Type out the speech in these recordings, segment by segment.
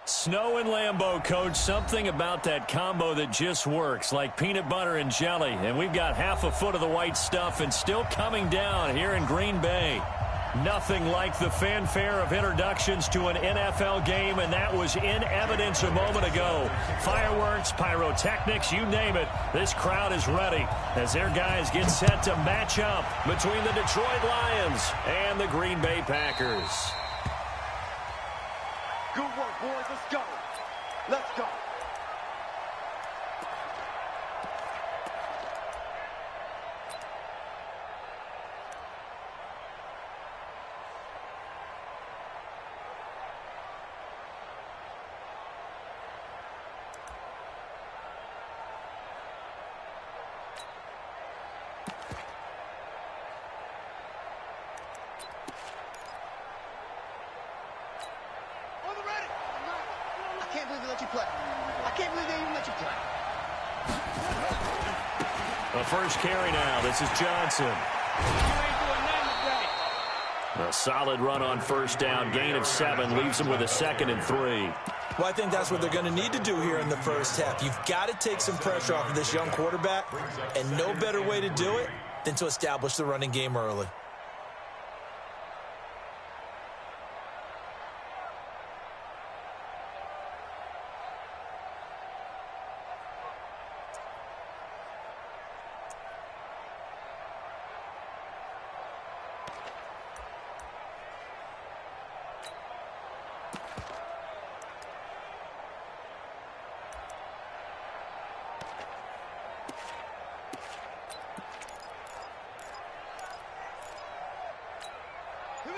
Snow and Lambeau, Coach. Something about that combo that just works, like peanut butter and jelly. And we've got half a foot of the white stuff and still coming down here in Green Bay. Nothing like the fanfare of introductions to an NFL game, and that was in evidence a moment ago. Fireworks, pyrotechnics, you name it. This crowd is ready as their guys get set to match up between the Detroit Lions and the Green Bay Packers. Good work, boys. Let's go. Let's go. The first carry now. This is Johnson. A solid run on first down. Gain of 7 leaves them with a 2nd and 3. Well, I think that's what they're going to need to do here in the first half. You've got to take some pressure off of this young quarterback, and no better way to do it than to establish the running game early.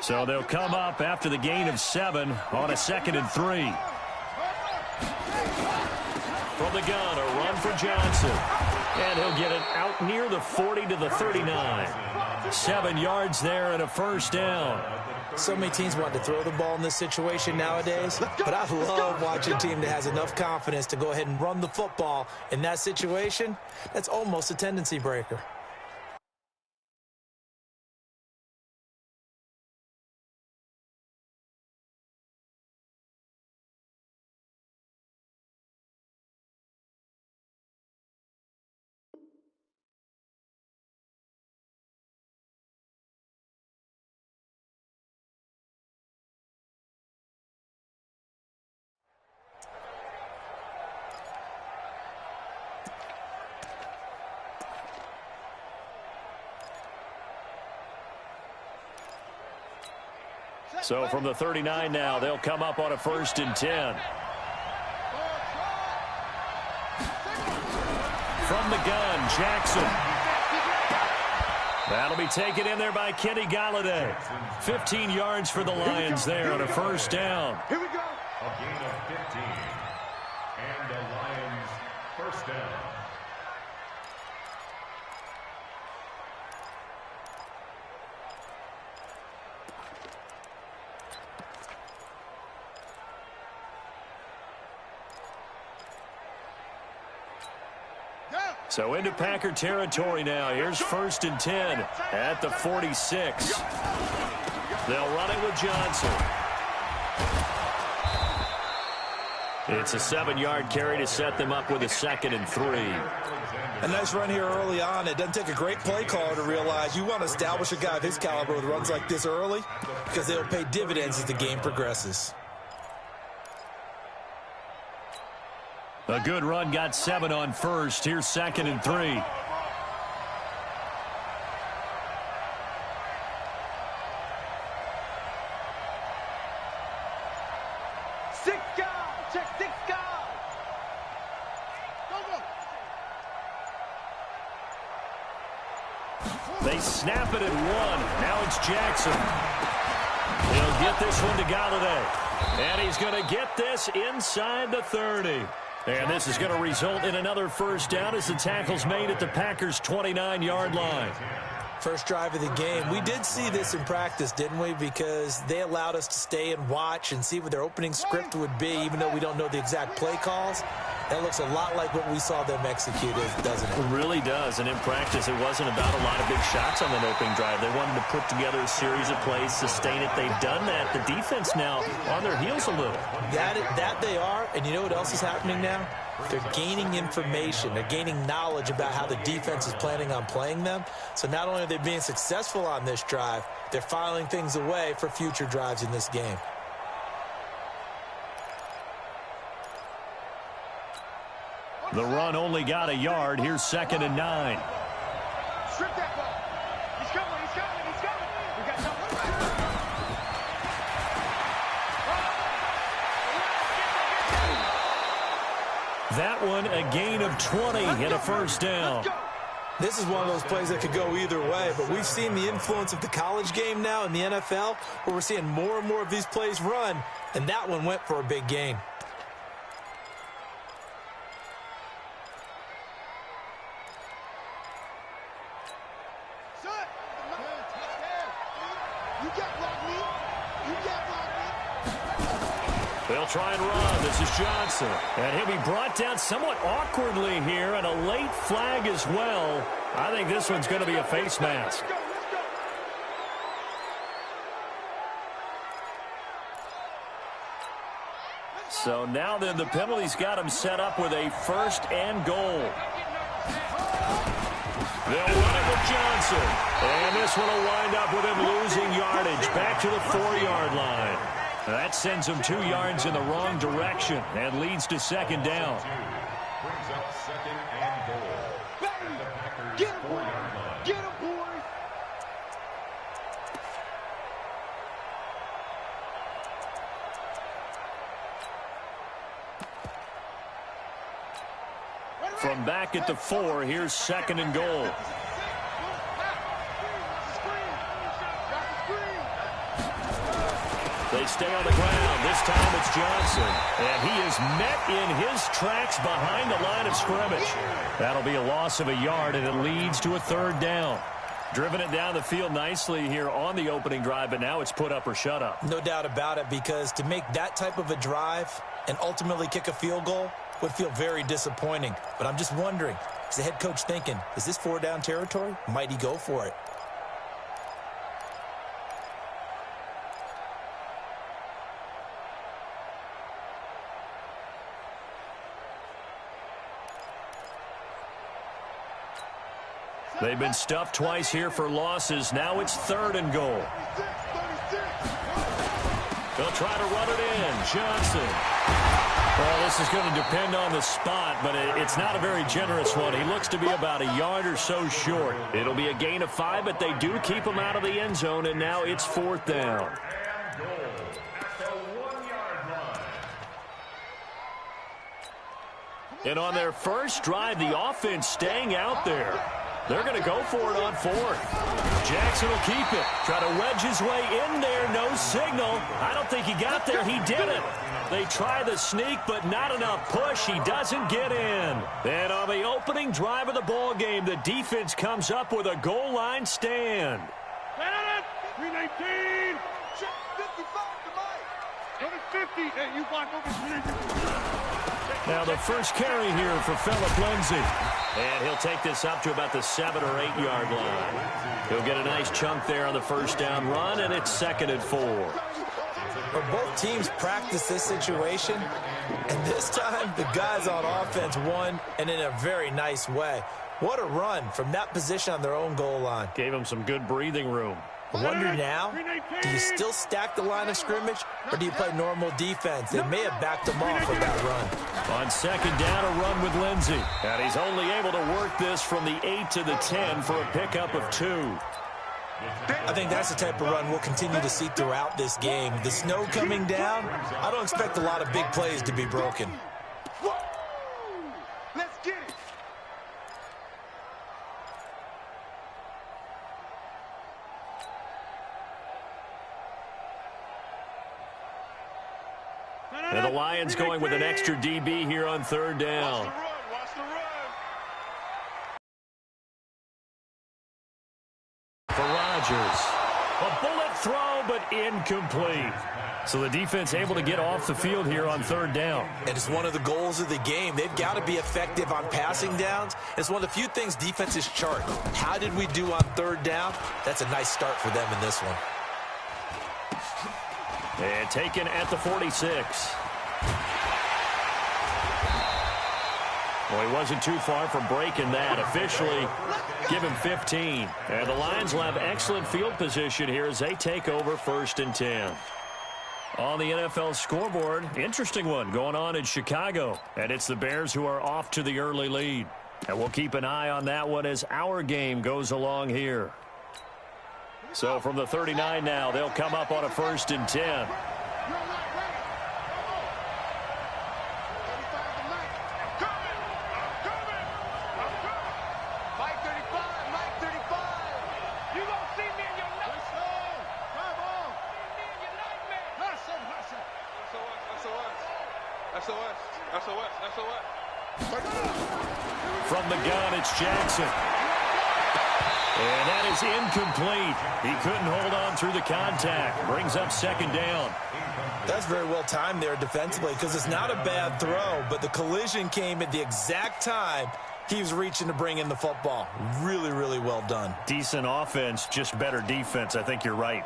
So they'll come up after the gain of 7 on a 2nd and 3. From the gun, a run for Johnson. And he'll get it out near the 40 to the 39. 7 yards there and a first down. So many teams want to throw the ball in this situation nowadays, but I love watching a team that has enough confidence to go ahead and run the football. In that situation, that's almost a tendency breaker. So from the 39 now, they'll come up on a 1st and 10. From the gun, Jackson. That'll be taken in there by Kenny Golladay. 15 yards for the Lions there on a first down. Here we go. A gain of 15. And the Lions first down. So into Packer territory now. Here's 1st and 10 at the 46. They'll run it with Johnson. It's a 7-yard carry to set them up with a 2nd and 3. A nice run here early on. It doesn't take a great play caller to realize you want to establish a guy of his caliber with runs like this early because they'll pay dividends as the game progresses. A good run, got 7 on first. Here's 2nd and 3. Six guys. Check 6 guys. Go. They snap it at 1. Now it's Jackson. He'll get this one to Golladay. And he's going to get this inside the 30. And this is going to result in another first down as the tackle's made at the Packers' 29-yard line. First drive of the game. We did see this in practice, didn't we? Because they allowed us to stay and watch and see what their opening script would be, even though we don't know the exact play calls. That looks a lot like what we saw them execute, doesn't it? It really does. And in practice, it wasn't about a lot of big shots on that opening drive. They wanted to put together a series of plays, sustain it. They've done that. The defense now on their heels a little. That they are. And you know what else is happening now? They're gaining information. They're gaining knowledge about how the defense is planning on playing them. So not only are they being successful on this drive, they're filing things away for future drives in this game. The run only got a yard. Here's 2nd and 9. Strip that ball. He's coming, he's coming, he's coming. We got something. That one, a gain of 20 and a first down. This is one of those plays that could go either way, but we've seen the influence of the college game now in the NFL, where we're seeing more and more of these plays run, and that one went for a big gain. They'll try and run. This is Johnson. And he'll be brought down somewhat awkwardly here, and a late flag as well. I think this one's going to be a face mask. So now then the penalty's got him set up with a 1st and goal. They'll run it with Johnson. And this one will wind up with him losing yardage back to the 4-yard line. That sends him 2 yards in the wrong direction and leads to 2nd down. Brings up 2nd and goal. At the Packers' 4-yard line. Get him, boys. From back at the 4, here's 2nd and goal. They stay on the ground. This time it's Johnson. And he is met in his tracks behind the line of scrimmage. That'll be a loss of a yard, and it leads to a 3rd down. Driven it down the field nicely here on the opening drive, but now it's put up or shut up. No doubt about it, because to make that type of a drive and ultimately kick a field goal would feel very disappointing. But I'm just wondering, is the head coach thinking, is this 4-down territory? Might he go for it? They've been stuffed twice here for losses. Now it's 3rd and goal. They'll try to run it in. Johnson. Well, this is going to depend on the spot, but it's not a very generous one. He looks to be about a yard or so short. It'll be a gain of 5, but they do keep him out of the end zone, and now it's 4th down. And goal at the 1-yard line. And on their first drive, the offense staying out there. They're going to go for it on 4th. Jackson will keep it. Try to wedge his way in there. No signal. I don't think he got there. He didn't. They try the sneak, but not enough push. He doesn't get in. And on the opening drive of the ball game, the defense comes up with a goal line stand. 319. Check 55 to Mike. Go to 50. Hey, you block over 319. Now the first carry here for Phillip Lindsay. And he'll take this up to about the 7 or 8 yard line. He'll get a nice chunk there on the first down run, and it's 2nd and 4. Well, both teams practice this situation, and this time the guys on offense won, and in a very nice way. What a run from that position on their own goal line. Gave him some good breathing room. I wonder now, do you still stack the line of scrimmage, or do you play normal defense? They may have backed them off with that run. On 2nd down, a run with Lindsay. And he's only able to work this from the 8 to the 10 for a pickup of 2. I think that's the type of run we'll continue to see throughout this game. The snow coming down, I don't expect a lot of big plays to be broken. Let's get it. And the Lions going with an extra DB here on 3rd down. Watch the run. For Rodgers. A bullet throw, but incomplete. So the defense able to get off the field here on third down. And it's one of the goals of the game. They've got to be effective on passing downs. It's one of the few things defenses chart. How did we do on third down? That's a nice start for them in this one. And taken at the 46. Well, he wasn't too far from breaking that. Officially, give him 15. And the Lions will have excellent field position here as they take over 1st and 10. On the NFL scoreboard, interesting one going on in Chicago. And it's the Bears who are off to the early lead. And we'll keep an eye on that one as our game goes along here. So from the 39 now, they'll come up on a 1st and 10. From the gun, it's Jackson. And that is incomplete. He couldn't hold on through the contact. Brings up 2nd down. That's very well timed there defensively because it's not a bad throw, but the collision came at the exact time he was reaching to bring in the football. Really, really well done. Decent offense, just better defense. I think you're right.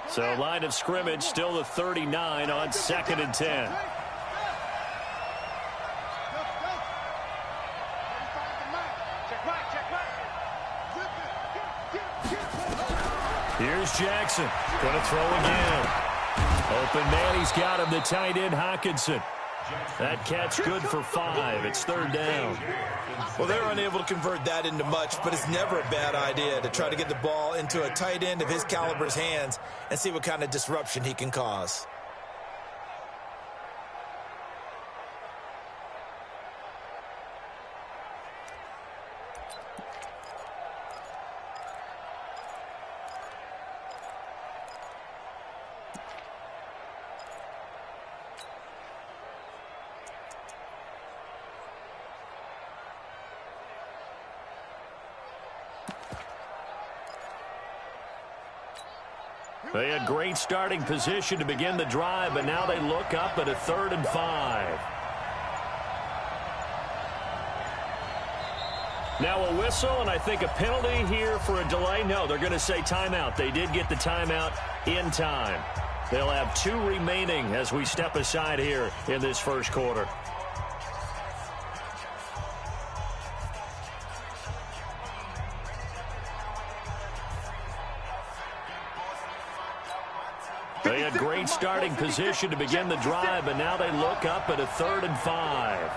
So line of scrimmage, still the 39 on 2nd and 10. Here's Jackson. Going to throw again. Open man, he's got him, the tight end, Hockenson. That catch good for 5. It's 3rd down. Well, they're unable to convert that into much, but it's never a bad idea to try to get the ball into a tight end of his caliber's hands and see what kind of disruption he can cause. They had great starting position to begin the drive, but now they look up at a 3rd and 5. Now a whistle, and I think a penalty here for a delay. No, they're going to say timeout. They did get the timeout in time. They'll have 2 remaining as we step aside here in this 1st quarter. They had great starting position to begin the drive, but now they look up at a 3rd and 5.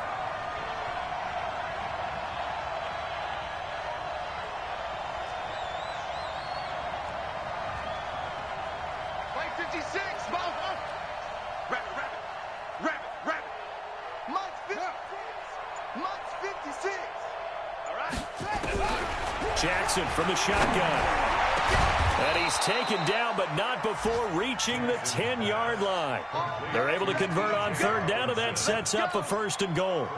Play 56, Rabbit. Mike's 56. All right. Jackson from the shotgun. And he's taken down, but not before reaching the 10-yard line. They're able to convert on 3rd down, and that sets up a 1st and goal.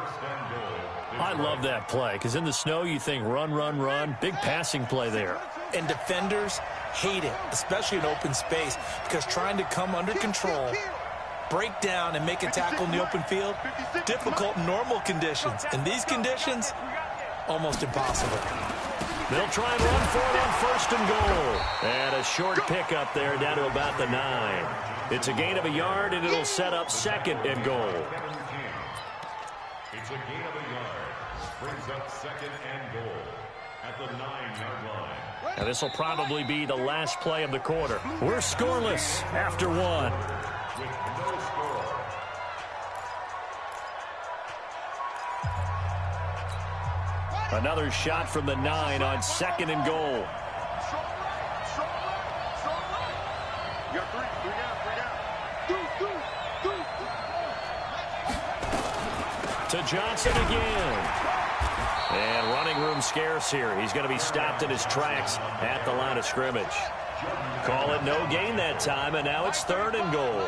I love that play, because in the snow you think run, run, run. Big passing play there. And defenders hate it, especially in open space, because trying to come under control, break down, and make a tackle in the open field, difficult in normal conditions. In these conditions, almost impossible. They'll try and run for it on 1st and goal. And a short pickup there down to about the 9. It's a gain of a yard, and it'll set up 2nd and goal. It's a gain of a yard. Brings up 2nd and goal at the 9-yard line. And this will probably be the last play of the quarter. We're scoreless after 1. With no score. Another shot from the 9 on 2nd and goal. You got 3 down. To Johnson again. And running room scarce here. He's going to be stopped in his tracks at the line of scrimmage. Call it no gain that time, and now it's 3rd and goal.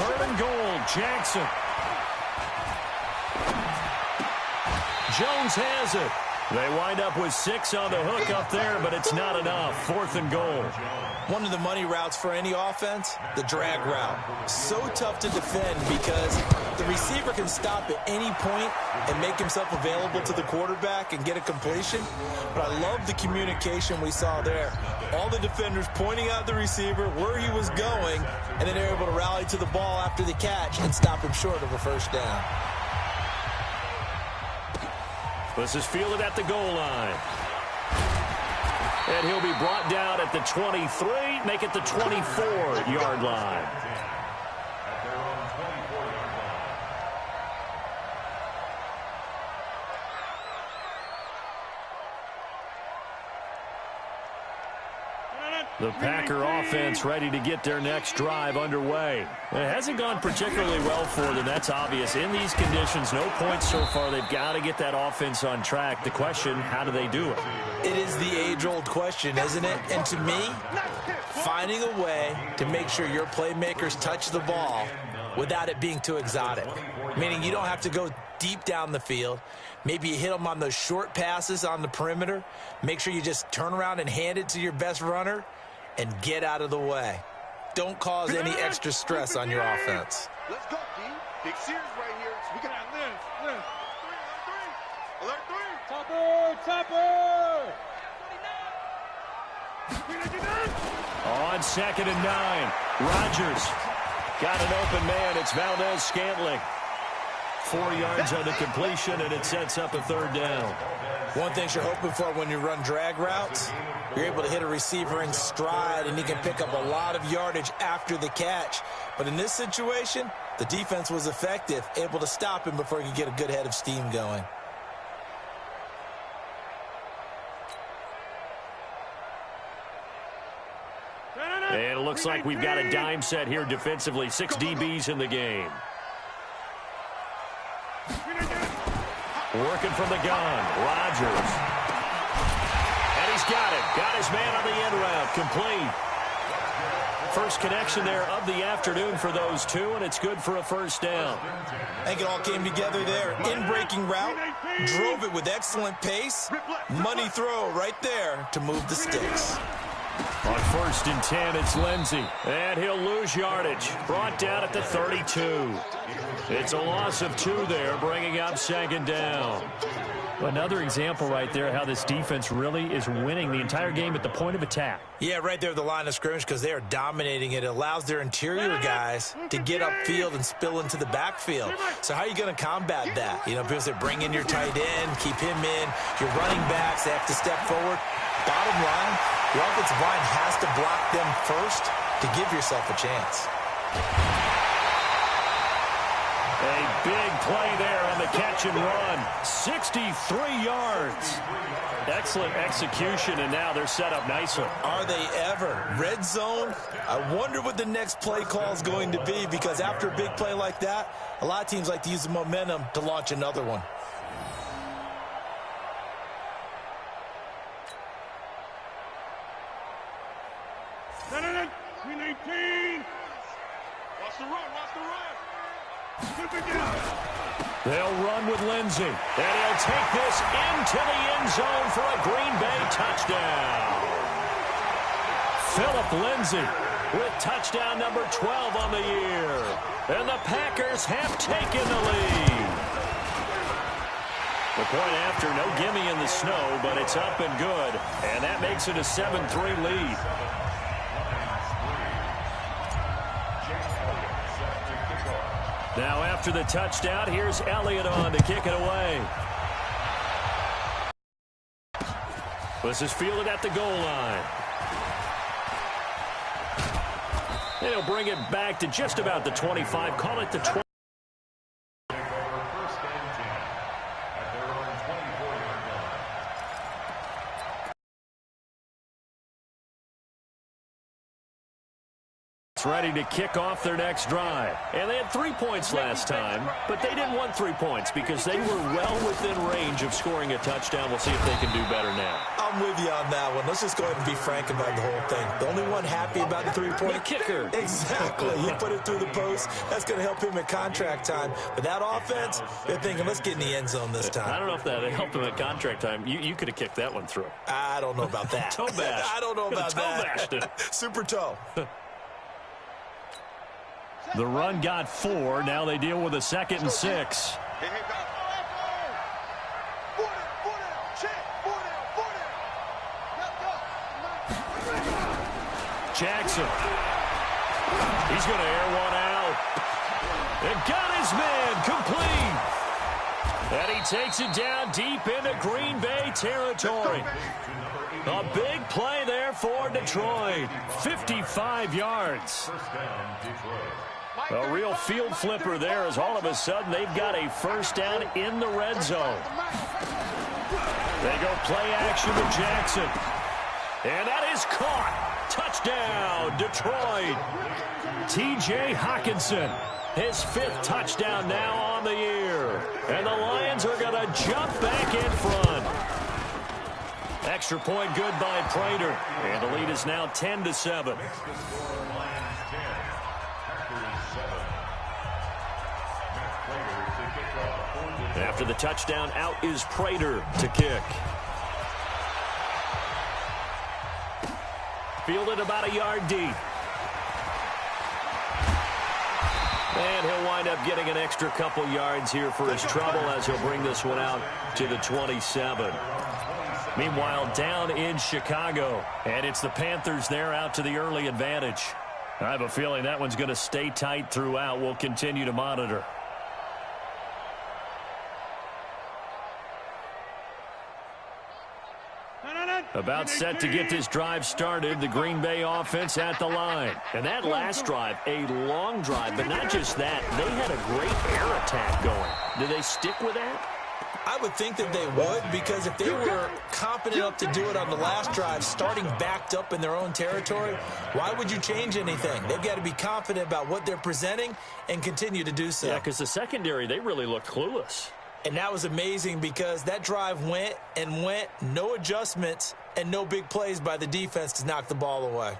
3rd and goal, Jackson. Jones has it. They wind up with 6 on the hook up there, but it's not enough. 4th and goal. One of the money routes for any offense, the drag route. So tough to defend because the receiver can stop at any point and make himself available to the quarterback and get a completion. But I love the communication we saw there. All the defenders pointing out the receiver, where he was going, and then they're able to rally to the ball after the catch and stop him short of a first down. This is fielded at the goal line. And he'll be brought down at the 23, make it the 24-yard line. The Packer offense ready to get their next drive underway. It hasn't gone particularly well for them. That's obvious. In these conditions, no points so far. They've got to get that offense on track. The question, how do they do it? It is the age-old question, isn't it? And to me, finding a way to make sure your playmakers touch the ball without it being too exotic. Meaning you don't have to go deep down the field. Maybe you hit them on those short passes on the perimeter. Make sure you just turn around and hand it to your best runner and get out of the way. Don't cause any extra stress on your offense. Let's go, D. Big series right here. We got Alert 3. Alert 3. On 2nd and 9, Rodgers got an open man. It's Valdez-Scantling. 4 yards on the completion, and it sets up a 3rd down. One thing you're hoping for when you run drag routes, you're able to hit a receiver in stride, and he can pick up a lot of yardage after the catch. But in this situation, the defense was effective, able to stop him before he could get a good head of steam going. And it looks like we've got a dime set here defensively. 6 DBs in the game. Working from the gun, Rodgers. And he's got it. Got his man on the end route. Complete. First connection there of the afternoon for those two, and it's good for a 1st down. I think it all came together there. In-breaking route, drove it with excellent pace. Money throw right there to move the sticks. On 1st and 10, it's Lindsey. And he'll lose yardage. Brought down at the 32. It's a loss of 2 there, bringing up 2nd down. Another example right there how this defense really is winning the entire game at the point of attack. Yeah, right there at the line of scrimmage because they are dominating it. It allows their interior guys to get upfield and spill into the backfield. So how are you going to combat that? You know, people say bring in your tight end, keep him in. Your running backs, they have to step forward. Bottom line, your offensive line has to block them first to give yourself a chance. A big play there on the catch and run. 63 yards. Excellent execution, and now they're set up nicely. Are they ever? Red zone? I wonder what the next play call is going to be because after a big play like that, a lot of teams like to use the momentum to launch another one. They'll run with Lindsey, and he'll take this into the end zone for a Green Bay touchdown. Philip Lindsey with touchdown number 12 on the year. And the Packers have taken the lead. The point after, no gimme in the snow, but it's up and good. And that makes it a 7-3 lead. Now after the touchdown, here's Elliott on to kick it away. This is fielded at the goal line. And he'll bring it back to just about the 25. Call it the 20. Ready to kick off their next drive. And they had 3 points last time, but they didn't want 3 points because they were well within range of scoring a touchdown. We'll see if they can do better now. I'm with you on that one. Let's just go ahead and be frank about the whole thing. The only one happy about the three-point the kicker. Exactly. He put it through the post. That's going to help him at contract time. But that offense, they're thinking, let's get in the end zone this time. I don't know if that helped him at contract time. You could have kicked that one through. I don't know about that. Toe bash. I don't know about toe that. bashed it. Super toe. The run got 4. Now they deal with a 2nd and 6. Jackson. He's going to air one out. And got his man complete. And he takes it down deep into Green Bay territory. A big play there for Detroit. 55 yards. A real field flipper there as all of a sudden they've got a first down in the red zone. They go play action with Jackson. And that is caught. Touchdown, Detroit. T.J. Hockenson, his 5th touchdown now on the year. And the Lions are going to jump back in front. Extra point good by Prater. And the lead is now 10-7. After the touchdown, out is Prater to kick. Fielded about a yard deep. And he'll wind up getting an extra couple yards here for his trouble as he'll bring this one out to the 27. Meanwhile, down in Chicago, and it's the Panthers there out to the early advantage. I have a feeling that one's going to stay tight throughout. We'll continue to monitor. About set to get this drive started, the Green Bay offense at the line. And that last drive, a long drive, but not just that. They had a great air attack going. Do they stick with that? I would think that they would, because if they were competent enough to do it on the last drive, starting backed up in their own territory, why would you change anything? They've got to be confident about what they're presenting and continue to do so. Yeah, because the secondary, they really looked clueless. And that was amazing because that drive went and went, no adjustments, and no big plays by the defense to knock the ball away.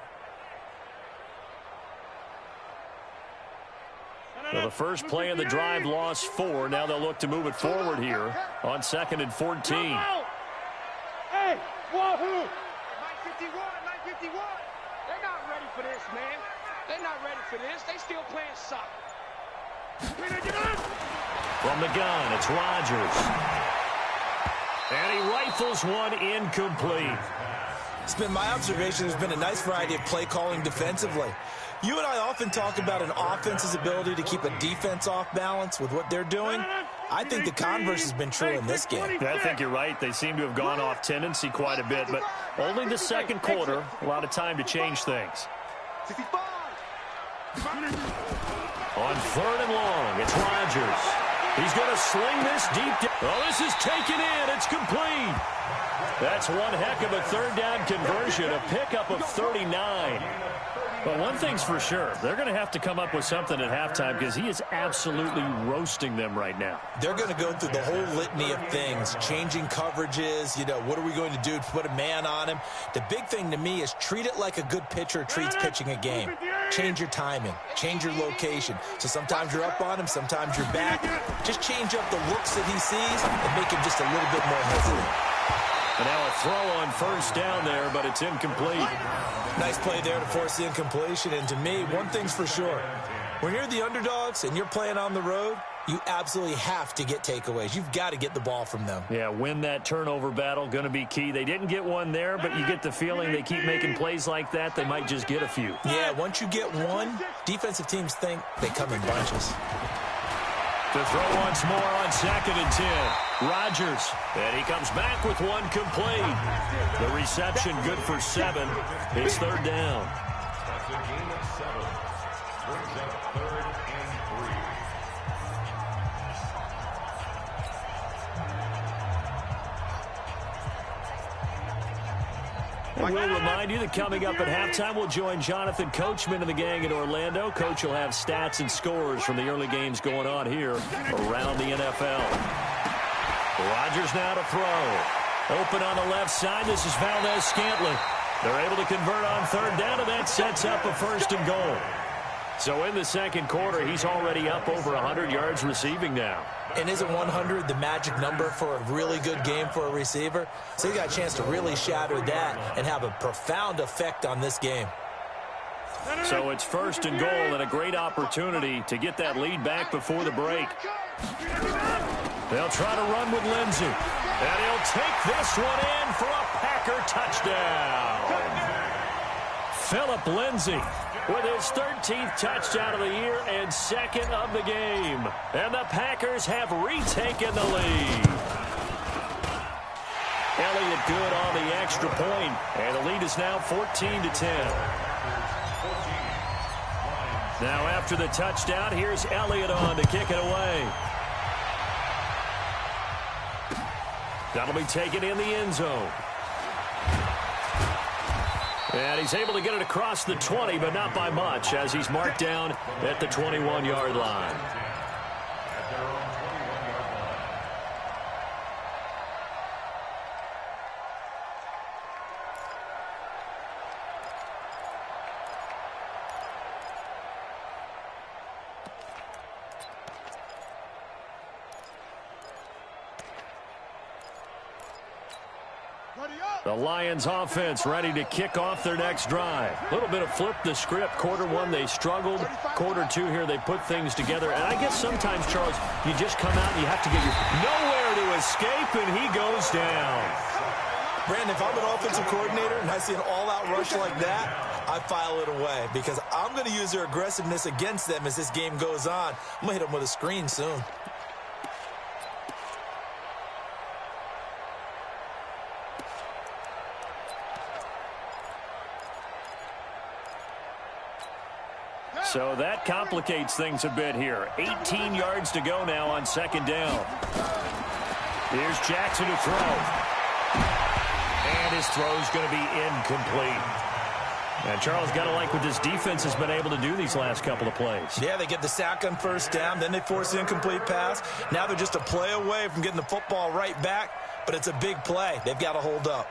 Well, the first play of the drive lost 4. Now they'll look to move it forward here on 2nd and 14. Hey, wahoo! 951, 951. They're not ready for this, man. They're not ready for this. They still playing soccer. From the gun, it's Rodgers. And he rifles one incomplete. It's been my observation there's been a nice variety of play calling defensively. You and I often talk about an offense's ability to keep a defense off balance with what they're doing. I think the converse has been true in this game. Yeah, I think you're right. They seem to have gone off tendency quite a bit, but only the second quarter, a lot of time to change things. On 3rd and long, it's Rodgers. He's going to sling this deep. Oh, this is taken in. It's complete. That's one heck of a 3rd down conversion, a pickup of 39. But one thing's for sure, they're going to have to come up with something at halftime because he is absolutely roasting them right now. They're going to go through the whole litany of things, changing coverages, what are we going to do to put a man on him? The big thing to me is treat it like a good pitcher treats pitching a game. Change your timing, change your location. So sometimes you're up on him, sometimes you're back. Just change up the looks that he sees and make him just a little bit more hesitant. And now a throw on 1st down there, but it's incomplete. Nice play there to force the incompletion. And to me, one thing's for sure. When you're the underdogs and you're playing on the road, you absolutely have to get takeaways. You've got to get the ball from them. Yeah, win that turnover battle, going to be key. They didn't get one there, but you get the feeling they keep making plays like that, they might just get a few. Yeah, once you get one, defensive teams think they come in bunches. To throw once more on 2nd and 10. Rodgers. And he comes back with one complete. The reception good for 7. It's 3rd down. That's a gain of 7. Brings up 3rd and 3. And we'll remind you that coming up at halftime, we'll join Jonathan Coachman and the gang in Orlando. Coach will have stats and scores from the early games going on here around the NFL. Rodgers now to throw. Open on the left side. This is Valdez-Scantling. They're able to convert on third down, and that sets up a first and goal. So in the second quarter, he's already up over 100 yards receiving now. And isn't 100 the magic number for a really good game for a receiver? So he got a chance to really shatter that and have a profound effect on this game. So it's first and goal and a great opportunity to get that lead back before the break. They'll try to run with Lindsey. And he'll take this one in for a Packer touchdown. Phillip Lindsey with his 13th touchdown of the year and second of the game. And the Packers have retaken the lead. Elliott good on the extra point, and the lead is now 14-10. Now after the touchdown, here's Elliott on to kick it away. That'll be taken in the end zone. And he's able to get it across the 20, but not by much, as he's marked down at the 21-yard line. The Lions offense ready to kick off their next drive. A little bit of flip the script. Quarter one, they struggled. Quarter two here, they put things together. And I guess sometimes, Charles, you just come out and you have to get your nowhere to escape, and he goes down. Brandon, if I'm an offensive coordinator and I see an all-out rush like that, I file it away because I'm going to use their aggressiveness against them as this game goes on. I'm going to hit them with a screen soon. So that complicates things a bit here. 18 yards to go now on second down. Here's Jackson to throw. And his throw's going to be incomplete. And Charles, got to like what this defense has been able to do these last couple of plays. Yeah, they get the sack on first down, then they force the incomplete pass. Now they're just a play away from getting the football right back, but it's a big play. They've got to hold up.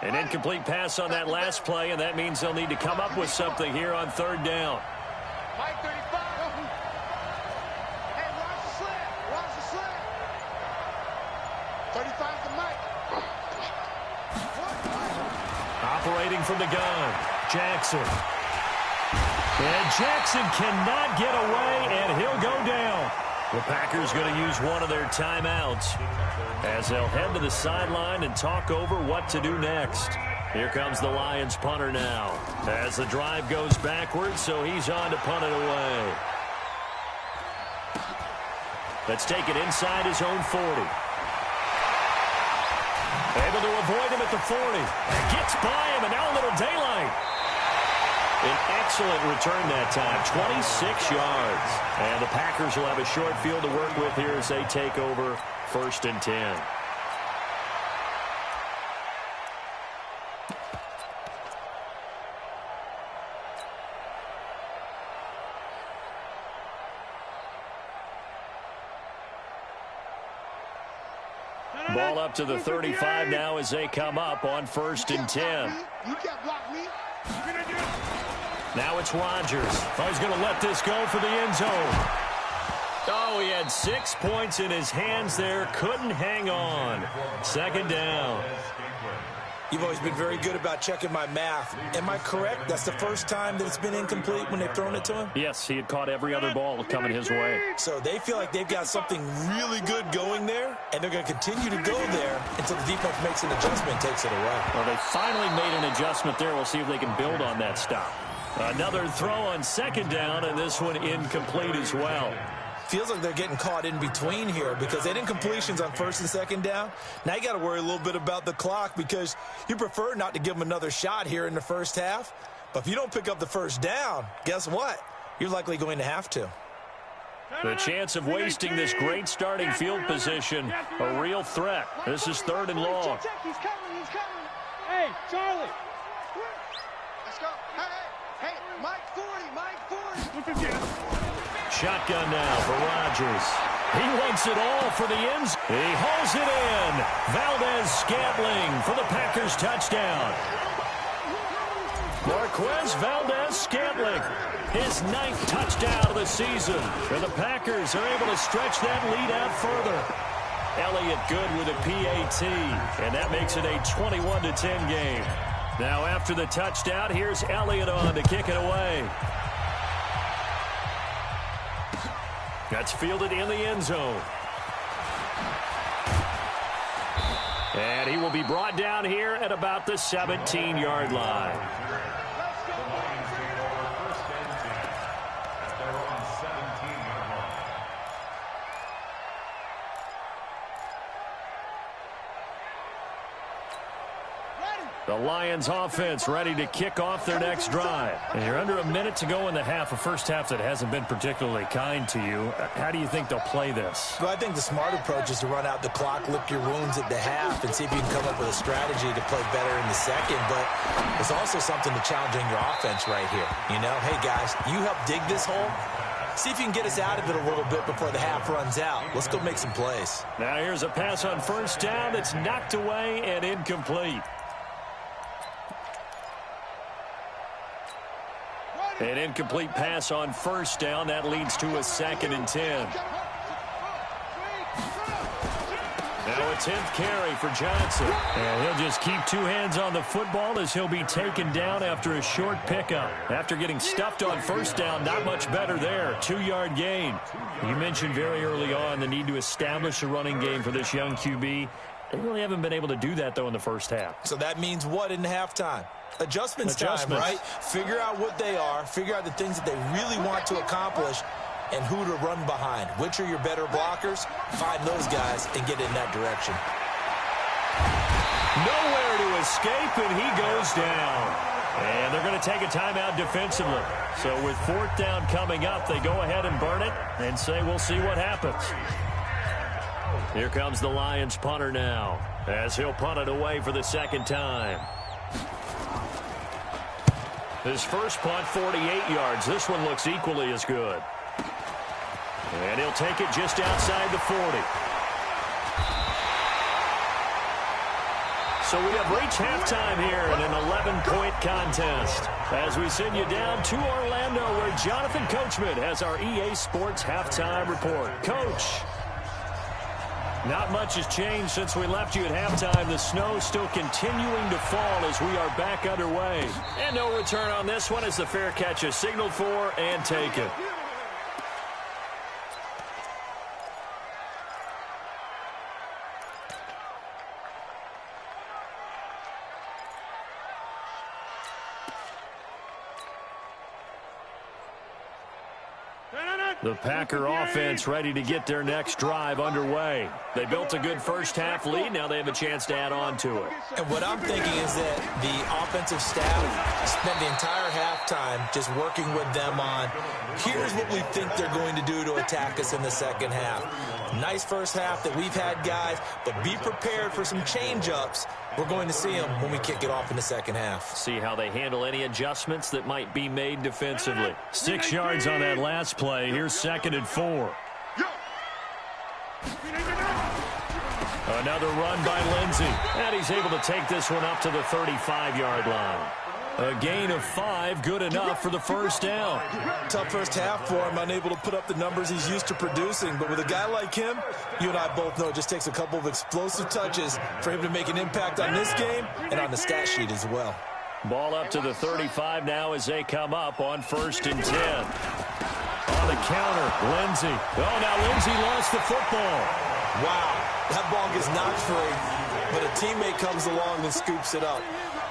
An incomplete pass on that last play, and that means they'll need to come up with something here on third down. Mike 35. Hey, watch the slant. Watch the slant. 35's the Mike. Operating from the gun, Jackson. And Jackson cannot get away, and he'll go down. The Packers going to use one of their timeouts as they'll head to the sideline and talk over what to do next. Here comes the Lions punter now as the drive goes backwards, so he's on to punt it away. Let's take it inside his own 40. Able to avoid him at the 40. Gets by him, and now a little daylight. An excellent return that time, 26 yards. And the Packers will have a short field to work with here as they take over first and 10. Ball up to the 35 now as they come up on first and 10. You can't block me. Now it's Rodgers. Oh, he's going to let this go for the end zone. Oh, he had 6 points in his hands there. Couldn't hang on. Second down. You've always been very good about checking my math. Am I correct? That's the first time that it's been incomplete when they've thrown it to him? Yes, he had caught every other ball coming his way. So they feel like they've got something really good going there, and they're going to continue to go there until the defense makes an adjustment and takes it away. Well, they finally made an adjustment there. We'll see if they can build on that stop. Another throw on second down, and this one incomplete as well. Feels like they're getting caught in between here because they did incompletions on first and second down. Now you got to worry a little bit about the clock because you prefer not to give them another shot here in the first half. But if you don't pick up the first down, guess what? You're likely going to have to. The chance of wasting this great starting field position, a real threat. This is 3rd and long. He's coming, he's coming. Hey, Charlie. Let's go. Hey, Mike 40, Mike 40. Shotgun now for Rodgers. He wants it all for the ends. He hauls it in. Valdez-Scantling for the Packers touchdown. Marquez Valdez-Scantling, his 9th touchdown of the season. And the Packers are able to stretch that lead out further. Elliott good with a PAT, and that makes it a 21-10 game. Now after the touchdown, here's Elliott on to kick it away. That's fielded in the end zone. And he will be brought down here at about the 17-yard line. The Lions offense ready to kick off their next drive. And you're under a minute to go in the half, a first half that hasn't been particularly kind to you. How do you think they'll play this? Well, I think the smart approach is to run out the clock, lick your wounds at the half, and see if you can come up with a strategy to play better in the second. But there's also something to challenging your offense right here. You know, hey, guys, you help dig this hole. See if you can get us out of it a little bit before the half runs out. Let's go make some plays. Now here's a pass on first down that's knocked away and incomplete. An incomplete pass on first down. That leads to a 2nd and 10. Now a 10th carry for Johnson. And he'll just keep 2 hands on the football as he'll be taken down after a short pickup. After getting stuffed on first down, not much better there. 2-yard gain. You mentioned very early on the need to establish a running game for this young QB. They really haven't been able to do that, though, in the first half. So that means what in halftime? Adjustments time, right? Figure out what they are. Figure out the things that they really want to accomplish and who to run behind. Which are your better blockers? Find those guys and get in that direction. Nowhere to escape, and he goes down. And they're going to take a timeout defensively. So with 4th down coming up, they go ahead and burn it and say we'll see what happens. Here comes the Lions punter now as he'll punt it away for the 2nd time. His first punt, 48 yards. This one looks equally as good. And he'll take it just outside the 40. So we have reached halftime here in an 11-point contest as we send you down to Orlando where Jonathan Coachman has our EA Sports halftime report. Coach. Not much has changed since we left you at halftime. The snow still continuing to fall as we are back underway. And no return on this one as the fair catch is signaled for and taken. The Packer offense ready to get their next drive underway. They built a good first half lead. Now they have a chance to add on to it. And what I'm thinking is that the offensive staff spent the entire halftime just working with them on, here's what we think they're going to do to attack us in the second half. Nice first half that we've had, guys, but be prepared for some change-ups. We're going to see them when we kick it off in the second half. See how they handle any adjustments that might be made defensively. 6 yards on that last play. Here's 2nd and 4. Another run by Lindsey. And he's able to take this one up to the 35-yard line. A gain of 5, good enough for the first down. Tough first half for him, unable to put up the numbers he's used to producing. But with a guy like him, you and I both know it just takes a couple of explosive touches for him to make an impact on this game and on the stat sheet as well. Ball up to the 35 now as they come up on 1st and 10. On the counter, Lindsey. Oh, now Lindsey lost the football. Wow, that ball gets knocked free, but a teammate comes along and scoops it up.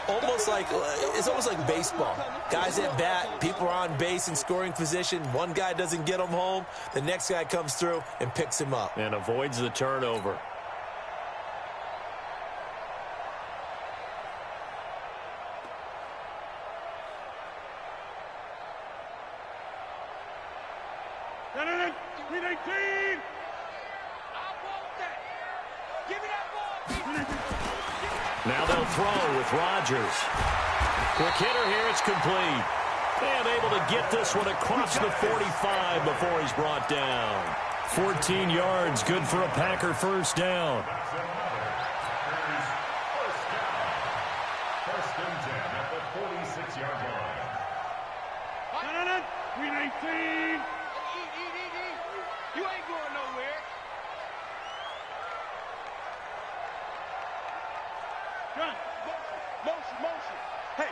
It's almost like baseball. Guys at bat, people are on base in scoring position. One guy doesn't get him home. The next guy comes through and picks him up. And avoids the turnover. 319. I want that. Give me that ball. Now they'll throw with Rodgers. Quick hitter here. It's complete. And able to get this one across the 45 before he's brought down. 14 yards, good for a Packer first down. First and 10 at the 46-yard line. 319. You ain't going nowhere. Motion. Hey,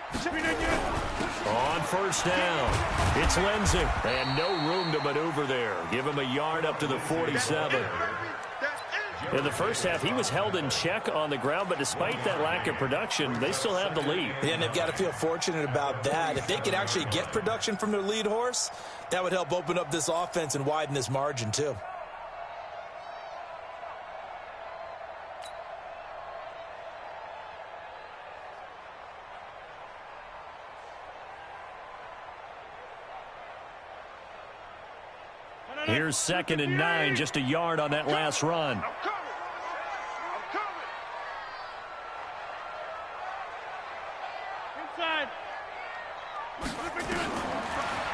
on first down, it's Lindsey. And no room to maneuver there. Give him a yard up to the 47. In the first half, he was held in check on the ground, but despite that lack of production, they still have the lead. Yeah, and they've got to feel fortunate about that. If they could actually get production from their lead horse, that would help open up this offense and widen this margin, too. Here's 2nd and 9, just a yard on that last run. I'm coming. Inside.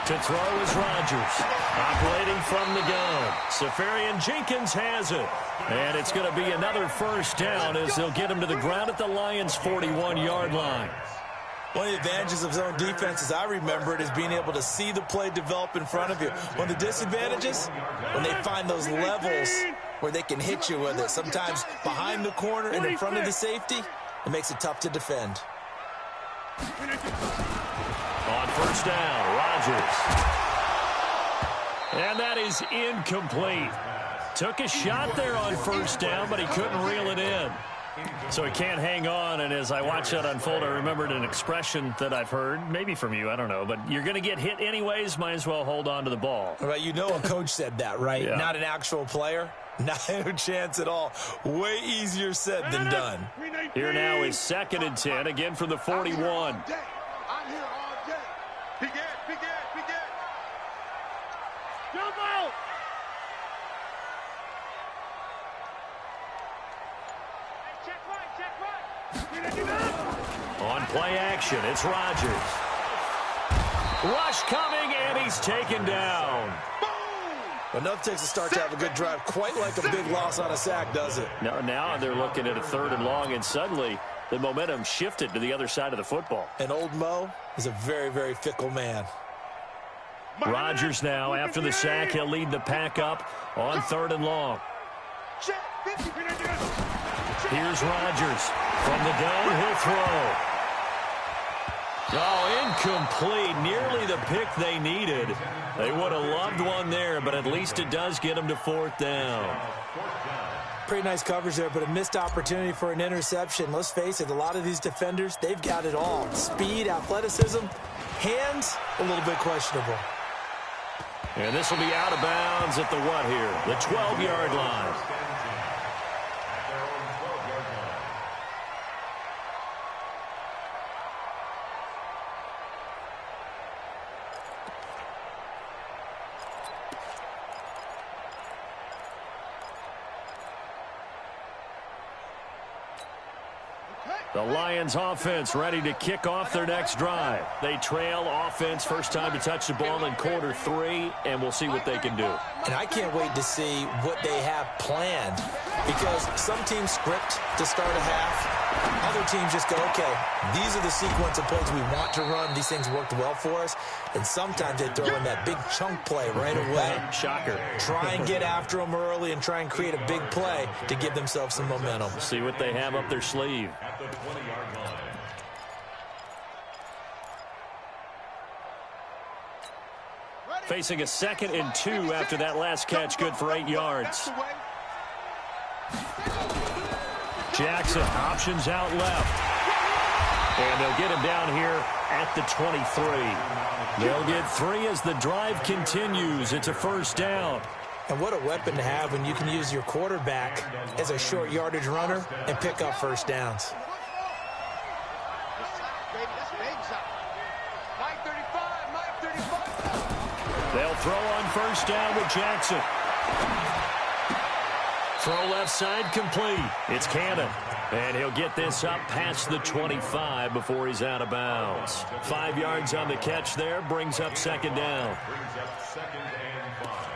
To throw is Rodgers. Operating from the gun. Safarian Jenkins has it. And it's going to be another first down as they'll get him to the ground at the Lions' 41-yard line. One of the advantages of zone defense, as I remember it, is being able to see the play develop in front of you. One of the disadvantages, when they find those levels where they can hit you with it, sometimes behind the corner and in front of the safety, it makes it tough to defend. On first down, Rodgers. And that is incomplete. Took a shot there on first down, but he couldn't reel it in. So he can't hang on, and as I watch that unfold, I remembered an expression that I've heard, maybe from you, I don't know, but you're going to get hit anyways, might as well hold on to the ball. Right, you know a coach said that, right? Yeah. Not an actual player. Not a chance at all. Way easier said than done. Here now is 2nd and 10, again from the 41. I'm here all day. Big Ed. Jump out. Check right. On play action, it's Rodgers. Rush coming, and he's taken down. But nothing takes a start to have a good drive, quite like a big loss on a sack, does it? Now they're looking at a 3rd and long, and suddenly the momentum shifted to the other side of the football. And old Mo is a very, very fickle man. Rodgers now, after the sack, he'll lead the pack up on 3rd and long. Here's Rodgers. From the gun, he'll throw. Oh, incomplete. Nearly the pick they needed. They would have loved one there, but at least it does get them to 4th down. Pretty nice coverage there, but a missed opportunity for an interception. Let's face it, a lot of these defenders, they've got it all. Speed, athleticism, hands, a little bit questionable. And this will be out of bounds at the what here? The 12-yard line. The Lions offense ready to kick off their next drive. They trail offense, first time to touch the ball in quarter 3, and we'll see what they can do. And I can't wait to see what they have planned, because some teams script to start a half. Other teams just go, okay, these are the sequence of plays we want to run. These things worked well for us. And sometimes they throw in that big chunk play right away. Shocker. Try and get after them early and try and create a big play to give themselves some momentum. See what they have up their sleeve. At the 20-yard line. Facing a 2nd and 2 after that last catch, good for 8 yards. Jackson options out left. And they'll get him down here at the 23. They'll get 3 as the drive continues. It's a first down. And what a weapon to have when you can use your quarterback as a short yardage runner and pick up first downs. They'll throw on first down with Jackson. Throw left side complete. It's Cannon. And he'll get this up past the 25 before he's out of bounds. 5 yards on the catch there. Brings up second down. Brings up second and 5.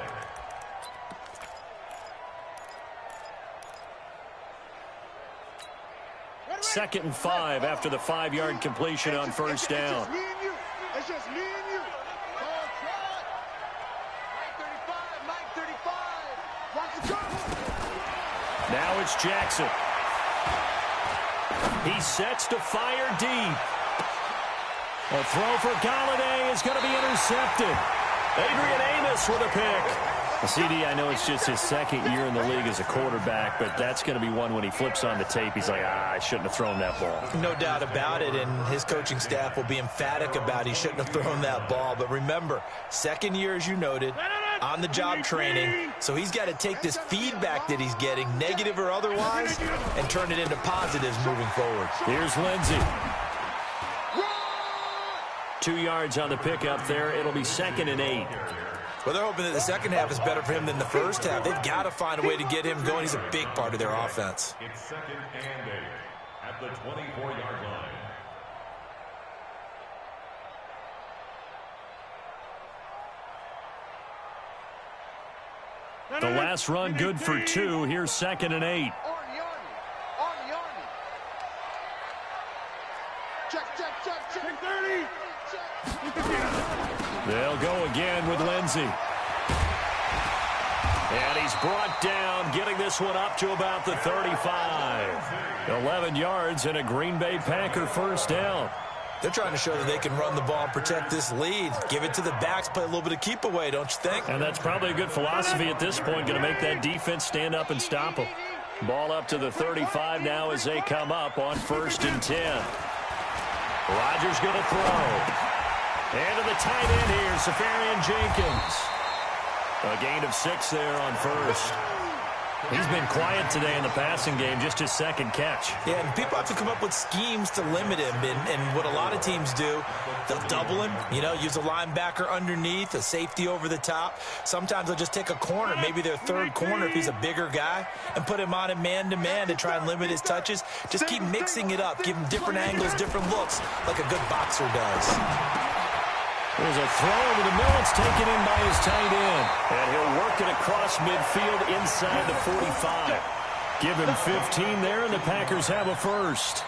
Second and 5 after the 5-yard completion on first down. It's just me and you. Mike 35. Watch the gun. Now it's Jackson. He sets to fire deep. A throw for Galladay is going to be intercepted. Adrian Amos with a pick. CD, I know it's just his second year in the league as a quarterback, but that's going to be one when he flips on the tape. He's like, I shouldn't have thrown that ball. No doubt about it, and his coaching staff will be emphatic about he shouldn't have thrown that ball. But remember, second year, as you noted, on-the-job training, so he's got to take this feedback that he's getting, negative or otherwise, and turn it into positives moving forward. Here's Lindsey. 2 yards on the pickup there. It'll be second and 8. Well, they're hoping that the second half is better for him than the first half. They've got to find a way to get him going. He's a big part of their offense. It's second and 8 at the 24-yard line. The last run good for 2. Here's second and 8. Army. Check. 30. They'll go again with Lindsey. And he's brought down, getting this one up to about the 35. 11 yards and a Green Bay Packer first down. They're trying to show that they can run the ball and protect this lead. Give it to the backs, play a little bit of keep away, don't you think? And that's probably a good philosophy at this point, going to make that defense stand up and stop them. Ball up to the 35 now as they come up on first and 10. Rodgers going to throw. And to the tight end here, Safarian Jenkins. A gain of 6 there on first. He's been quiet today in the passing game, just his second catch. Yeah, and people have to come up with schemes to limit him. And what a lot of teams do, they'll double him, use a linebacker underneath, a safety over the top. Sometimes they'll just take a corner, maybe their third corner if he's a bigger guy, and put him on him man-to-man to try and limit his touches. Just keep mixing it up, give him different angles, different looks, like a good boxer does. There's a throw over the middle. It's taken in by his tight end. And he'll work it across midfield inside the 45. Give him 15 there, and the Packers have a first.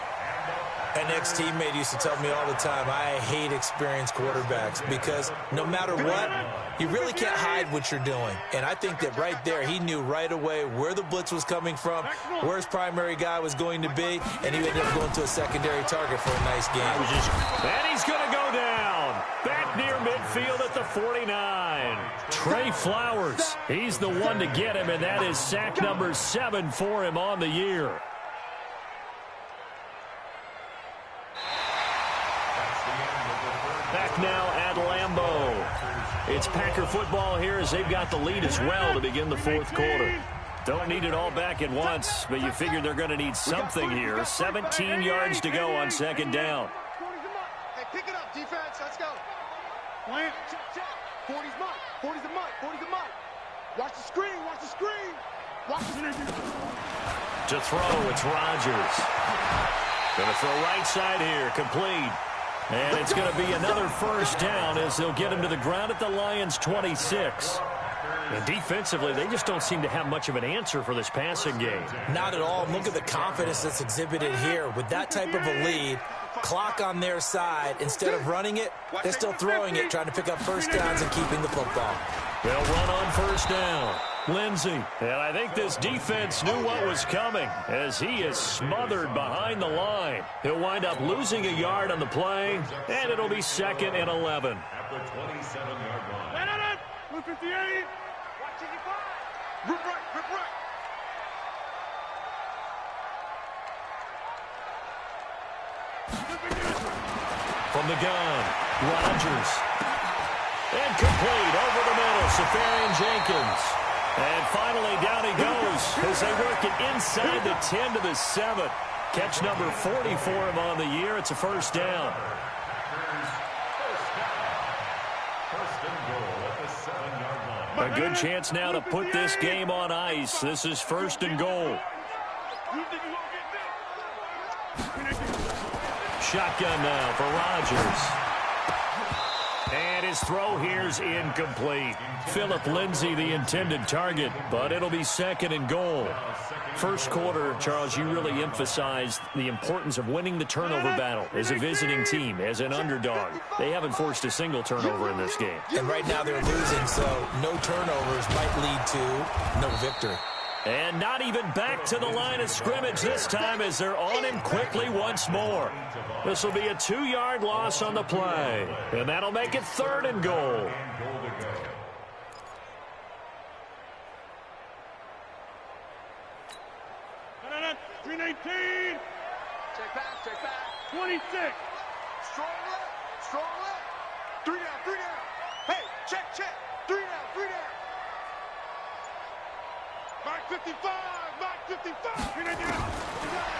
An ex-teammate used to tell me all the time, I hate experienced quarterbacks because no matter what, you really can't hide what you're doing. And I think that right there, he knew right away where the blitz was coming from, where his primary guy was going to be, and he ended up going to a secondary target for a nice game. And he's going to go down. Back near midfield at the 49. Trey Flowers, he's the one to get him, and that is sack number 7 for him on the year. Back now at Lambeau. It's Packer football here as they've got the lead as well to begin the fourth quarter. Don't need it all back at once, but you figure they're going to need something here. 17 yards to go on second down. Hey, pick it up, defense. Let's go. 40's Mike. 40's the Mike. 40's the Mike. Watch the screen. Watch the screen. Watch the screen. To throw, it's Rodgers. Going to throw right side here, complete. And it's going to be another first down as they'll get him to the ground at the Lions' 26. And defensively, they just don't seem to have much of an answer for this passing game. Not at all. Look at the confidence that's exhibited here. With that type of a lead, clock on their side, instead of running it, they're still throwing it, trying to pick up first downs and keeping the football. They'll run on first down. Lindsey. And I think this defense knew what was coming as he is smothered behind the line. He'll wind up losing a yard on the play, and it'll be second and 11. At the 27-yard line. 158. Watch it, rip right. From the gun, Rodgers. And complete over the middle, Safarian Jenkins. And finally, down he goes as they work it inside the 10 to the 7. Catch number 40 for him on the year. It's a first down. First and goal at the 7-yard line. A good chance now to put this game on ice. This is 1st and goal. Shotgun now for Rodgers. And his throw here's incomplete. Philip Lindsay the intended target, but it'll be 2nd and goal. First quarter, Charles, you really emphasized the importance of winning the turnover battle as a visiting team, as an underdog. They haven't forced a single turnover in this game. And right now they're losing, so no turnovers might lead to no victory. And not even back to the line of scrimmage this time as they're on him quickly once more. This will be a 2-yard loss on the play, and that'll make it 3rd and goal. Green 18. Check back. 26. Strong left. 3 down. Hey, check. 3 down. Mark 55.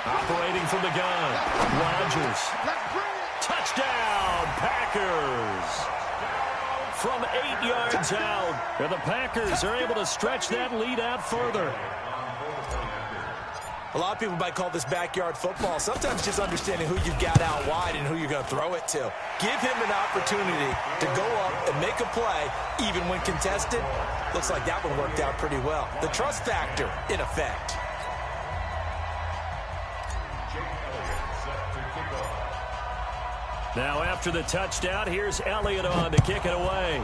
Operating from the gun. Rodgers. Touchdown, Packers. From 8 yards out. And the Packers are able to stretch that lead out further. A lot of people might call this backyard football. Sometimes just understanding who you've got out wide and who you're going to throw it to. Give him an opportunity to go up and make a play, even when contested. Looks like that one worked out pretty well. The trust factor, in effect. Now after the touchdown, here's Elliott on to kick it away.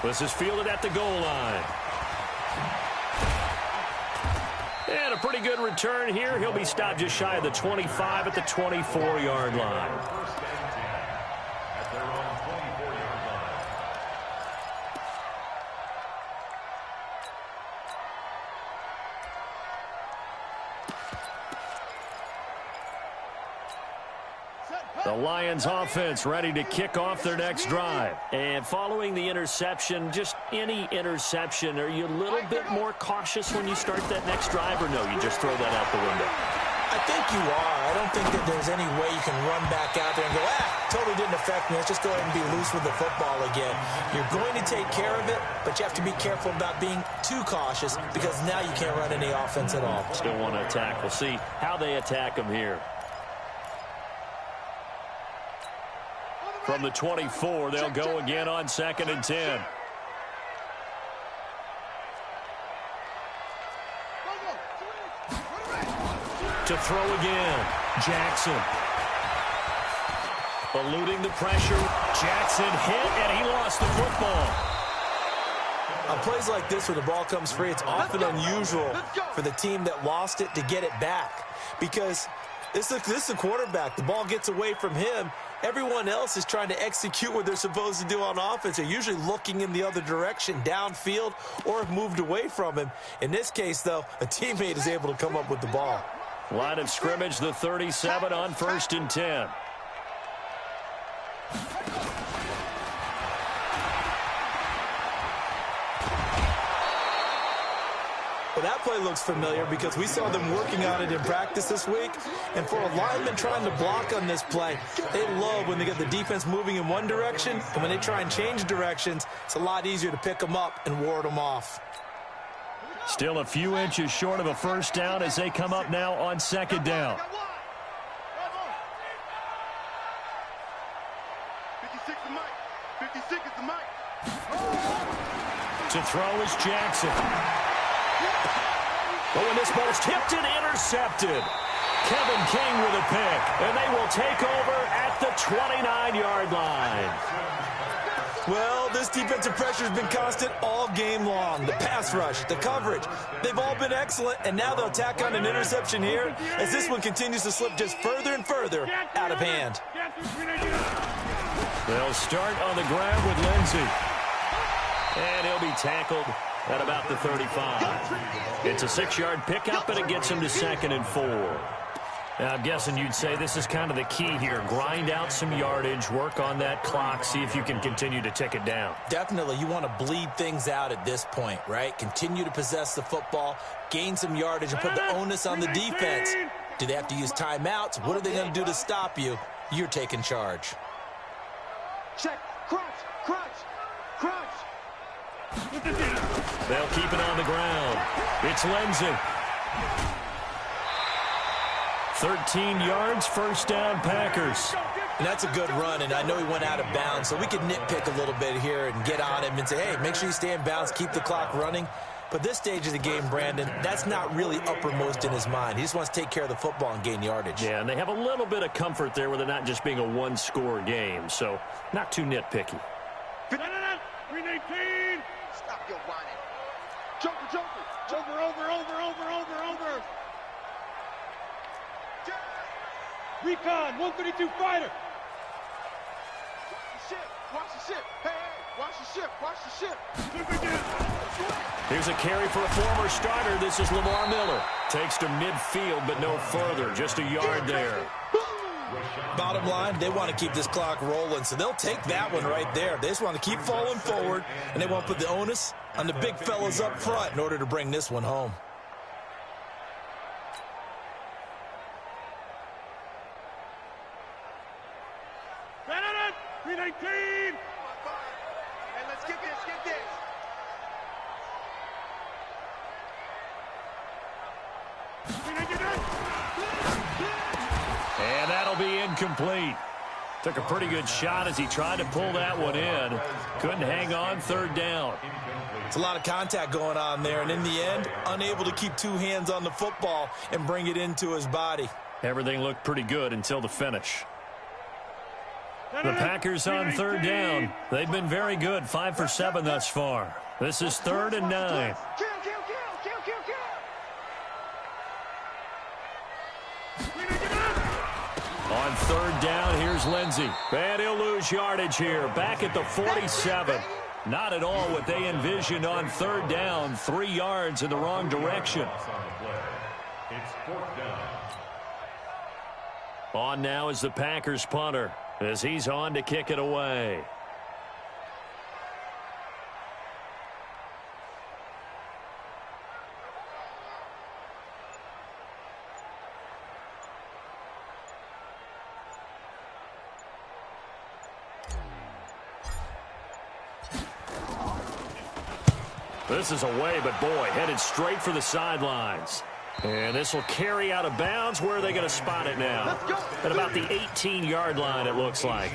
This is fielded at the goal line. And a pretty good return here. He'll be stopped just shy of the 25 at the 24-yard line. The Lions offense ready to kick off their next drive. And following the interception, just any interception, are you a little bit more cautious when you start that next drive, or no, you just throw that out the window? I think you are. I don't think that there's any way you can run back out there and go, totally didn't affect me. Let's just go ahead and be loose with the football again. You're going to take care of it, but you have to be careful about being too cautious because now you can't run any offense at all. Still want to attack. We'll see how they attack them here. From the 24, they'll go again on 2nd and 10. To throw again, Jackson. Eluding the pressure. Jackson hit, and he lost the football. On plays like this where the ball comes free, it's often unusual for the team that lost it to get it back. Because this is a quarterback. The ball gets away from him. Everyone else is trying to execute what they're supposed to do on offense. They're usually looking in the other direction, downfield, or have moved away from him. In this case, though, a teammate is able to come up with the ball. Line of scrimmage, the 37 on 1st and 10. Well, that play looks familiar because we saw them working on it in practice this week. And for a lineman trying to block on this play, they love when they get the defense moving in one direction. And when they try and change directions, it's a lot easier to pick them up and ward them off. Still a few inches short of a first down as they come up now on 2nd down. 56 is Mike. 56 is the Mike. To throw is Jackson. But when this ball's tipped and intercepted, Kevin King with a pick, and they will take over at the 29-yard line. Well, this defensive pressure has been constant all game long. The pass rush, the coverage, they've all been excellent, and now they'll tack on an interception here as this one continues to slip just further and further out of hand. They'll start on the ground with Lindsay. And he'll be tackled at about the 35. It's a 6-yard pickup, and it gets him to 2nd and 4. Now, I'm guessing you'd say this is kind of the key here. Grind out some yardage, work on that clock, see if you can continue to tick it down. Definitely. You want to bleed things out at this point, right? Continue to possess the football, gain some yardage, and put the onus on the defense. Do they have to use timeouts? What are they going to do to stop you? You're taking charge. Check. Crunch. Crunch. Crunch. They'll keep it on the ground. It's Lindsey. 13 yards, first down, Packers. And that's a good run, and I know he went out of bounds, so we could nitpick a little bit here and get on him and say, hey, make sure you stay in bounds, keep the clock running. But this stage of the game, Brandon, that's not really uppermost in his mind. He just wants to take care of the football and gain yardage. Yeah, and they have a little bit of comfort there with it not just being a one-score game, so not too nitpicky. 319. Stop your whining. Joker. Over. Recon, 132 fighter. Watch the ship. Hey, watch the ship. Here's a carry for a former starter. This is Lamar Miller. Takes to midfield, but no further. Just a yard there. Bottom line, they want to keep this clock rolling, so they'll take that one right there. They just want to keep falling forward, and they won't put the onus on the big fellas up front in order to bring this one home. Hey, let's get this. And that'll be incomplete. Took a pretty good shot as he tried to pull that one in. Couldn't hang on, third down. It's a lot of contact going on there, and in the end, unable to keep two hands on the football and bring it into his body. Everything looked pretty good until the finish. The Packers on third down. They've been very good, 5 for 7 thus far. This is 3rd and 9. Kill. On third down, here's Lindsey. And he'll lose yardage here. Back at the 47. Not at all what they envisioned on third down. 3 yards in the wrong direction. It's 4th down. On now is the Packers punter as he's on to kick it away. This is away, but boy, headed straight for the sidelines. And this will carry out of bounds. Where are they going to spot it now? At about the 18-yard line, it looks like.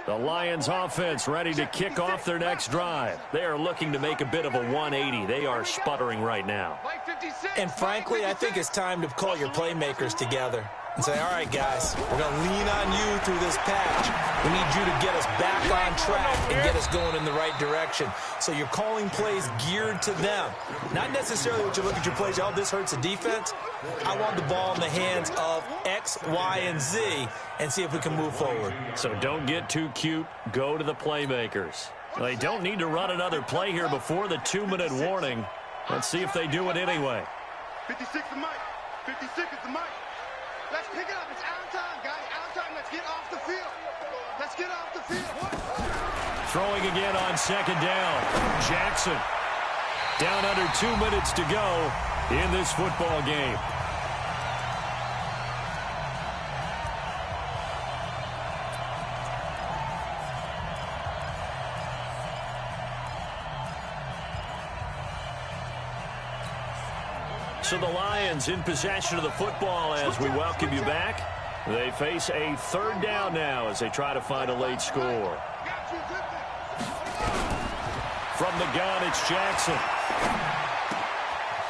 The Lions offense ready to kick off their next drive. They are looking to make a bit of a 180. They are sputtering right now. And frankly, I think it's time to call your playmakers together and say, all right, guys, we're going to lean on you through this patch. We need you to get us back on track and get us going in the right direction. So you're calling plays geared to them. Not necessarily what you look at your plays, oh, this hurts the defense. I want the ball in the hands of X, Y, and Z and see if we can move forward. So don't get too cute. Go to the playmakers. They don't need to run another play here before the 2-minute warning. Let's see if they do it anyway. 56 is Mike. 56 is the Mike. Let's pick it up. It's out of time, guys. Out of time. Let's get off the field. Let's get off the field. Throwing again on second down. Jackson. Down under 2 minutes to go in this football game. So the Lions in possession of the football as we welcome you back. They face a third down now as they try to find a late score. From the gun, it's Jackson.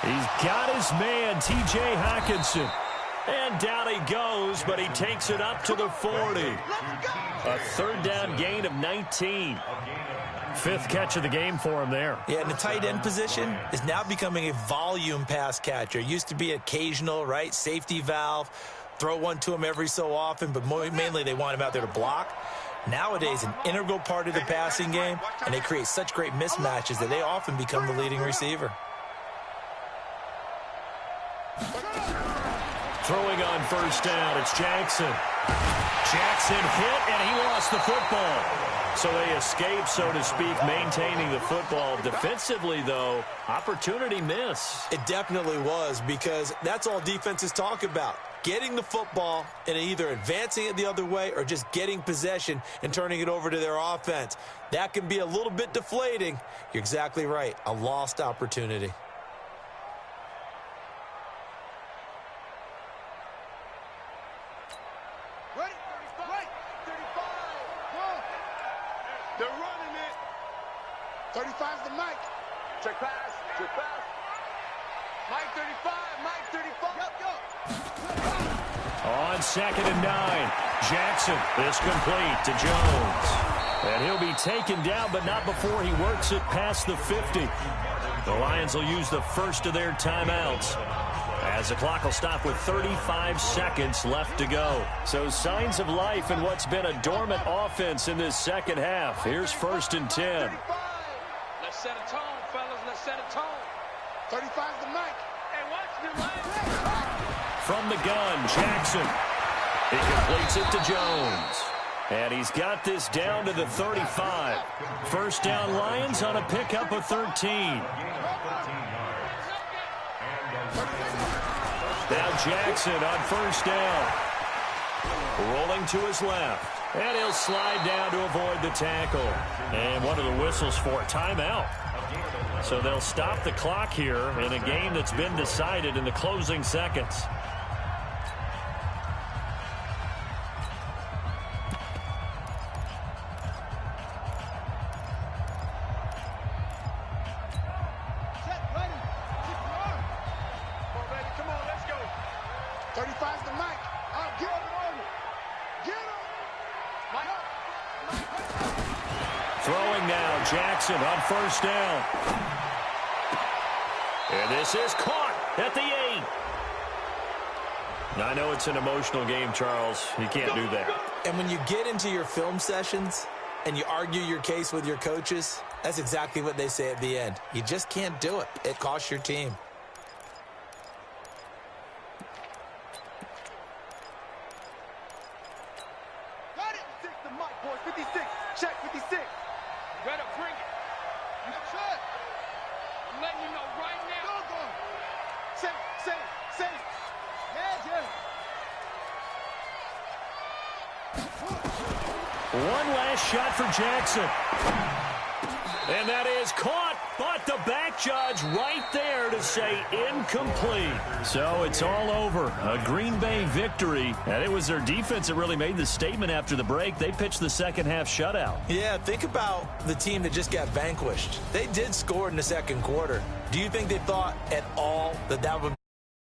He's got his man, T.J. Hockenson. And down he goes, but he takes it up to the 40. A third down gain of 19. 5th catch of the game for him there. Yeah, and the tight end position is now becoming a volume pass catcher. Used to be occasional, right, safety valve, throw one to him every so often, but mainly they want him out there to block. Nowadays, an integral part of the passing game, and they create such great mismatches that they often become the leading receiver. Throwing on first down, it's Jackson. Jackson hit, and he lost the football. So they escape, so to speak, maintaining the football. Defensively, though, opportunity miss. It definitely was, because that's all defenses talk about. Getting the football and either advancing it the other way or just getting possession and turning it over to their offense. That can be a little bit deflating. You're exactly right. A lost opportunity. Ready? 35. Go. They're running it. 35's the Mike. Check pass. Mike 35. Go. On 2nd and 9, Jackson is complete to Jones. And he'll be taken down, but not before he works it past the 50. The Lions will use the first of their timeouts, as the clock will stop with 35 seconds left to go. So signs of life in what's been a dormant offense in this second half. Here's 1st and 10. Let's set a tone, fellas. Let's set a tone. 35's the Mike. Hey, watch the line. From the gun, Jackson. He completes it to Jones. And he's got this down to the 35. First down, Lions on a pickup of 13. Now Jackson on 1st down. Rolling to his left. And he'll slide down to avoid the tackle. And one of the whistles for a timeout. So they'll stop the clock here in a game that's been decided in the closing seconds. Throwing now, Jackson on 1st down. And this is caught at the 8. Now, I know it's an emotional game, Charles. You can't do that. And when you get into your film sessions and you argue your case with your coaches, that's exactly what they say at the end. You just can't do it. It costs your team. Got it. 6 to Mike, boys. 56. Check 56. Better bring it. You should. I'm letting you know right now. Go. Say. One last shot for Jackson. And that is caught, but the back judge right there to say incomplete. So it's all over. A Green Bay victory. And it was their defense that really made the statement after the break. They pitched the second half shutout. Yeah, think about the team that just got vanquished. They did score in the second quarter. Do you think they thought at all that would